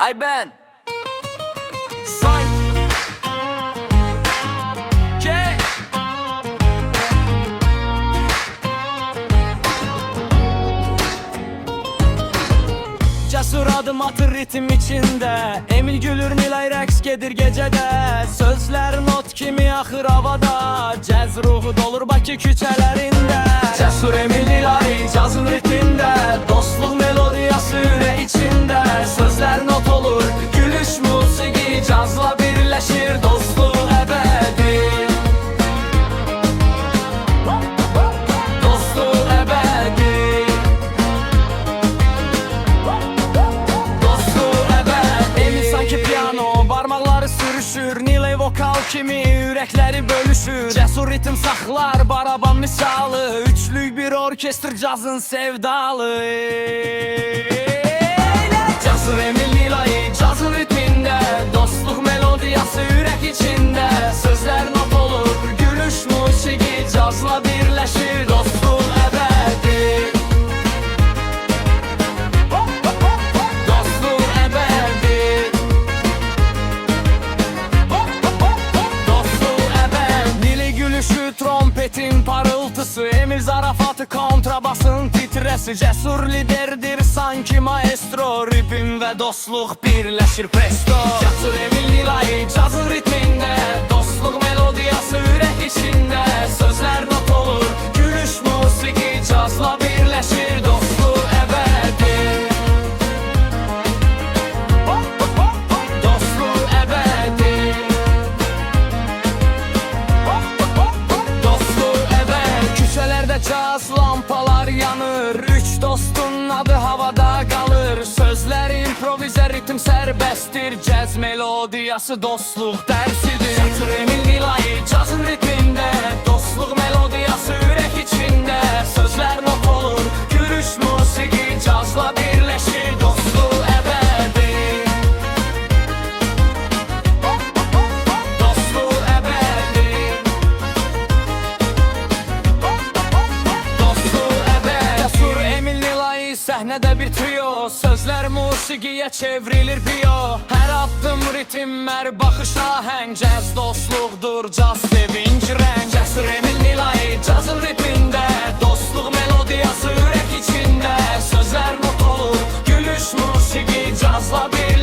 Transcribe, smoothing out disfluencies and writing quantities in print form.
Ayben Say K Cesur adım atır ritim içinde, Emil gülür Nilay rəqs gedir gecədə. Sözlər not kimi axır havada, Cəz ruhu dolur Bakı küçələrində. Cesur Emil Nilay cazın ritmində, Dostluq melodiyası ürək içində. Sözlər not olur, gülüş musiqi, Cazla birləşir dostluq əbədi. Dostluq əbədi. Barmaqları sürüşür, Nilay vokal kimi ürəkləri bölüşür. Cəsur ritim saxlar, baraban misalı, Üçlük bir orkestr cazın sevdalı. Cesur Emil Nilay cazın ritmində, Dostluq melodiyası ürək içində. Sözlər not olur, gülüş musiqi, Cazla birləşir dostluq əbədi. Trompetin parıltısı, Emil zarafatı, kontrabasın titresi. Cesur liderdir sanki maestro, Ripim ve dostluq birləşir presto. Cesur Emil Nilay cazın ritmində, Dostluq melodiyası ürək içində. Sözlər not olur, gülüş musiqi, Cazla birləşir dostluq əbədi. Dostluq əbədi. Caz lampalar yanır, Üç dostun adı havada qalır. Sözlər improvizə, ritim sərbəstdir, Cəz melodiyası dostluq dərsidir. Cesur Emil Nilay cazın ritmində, Dostluq melodiyası ürək içində. Sözlər not olur, gülüş musiqi, Cazla birləşir dostluq əbədi. Dostluq əbədi. Səhnədə bir trio, sözlər musiqiyə çevrilir biyo. Hər addım ritim, hər baxış ahəng, Cəz dostluqdur, caz sevinç rəng. Cesur Emil Nilay cazın ritmində, Dostluq melodiyası ürək içində. Sözlər not olur, gülüş musiqi, Cazla bir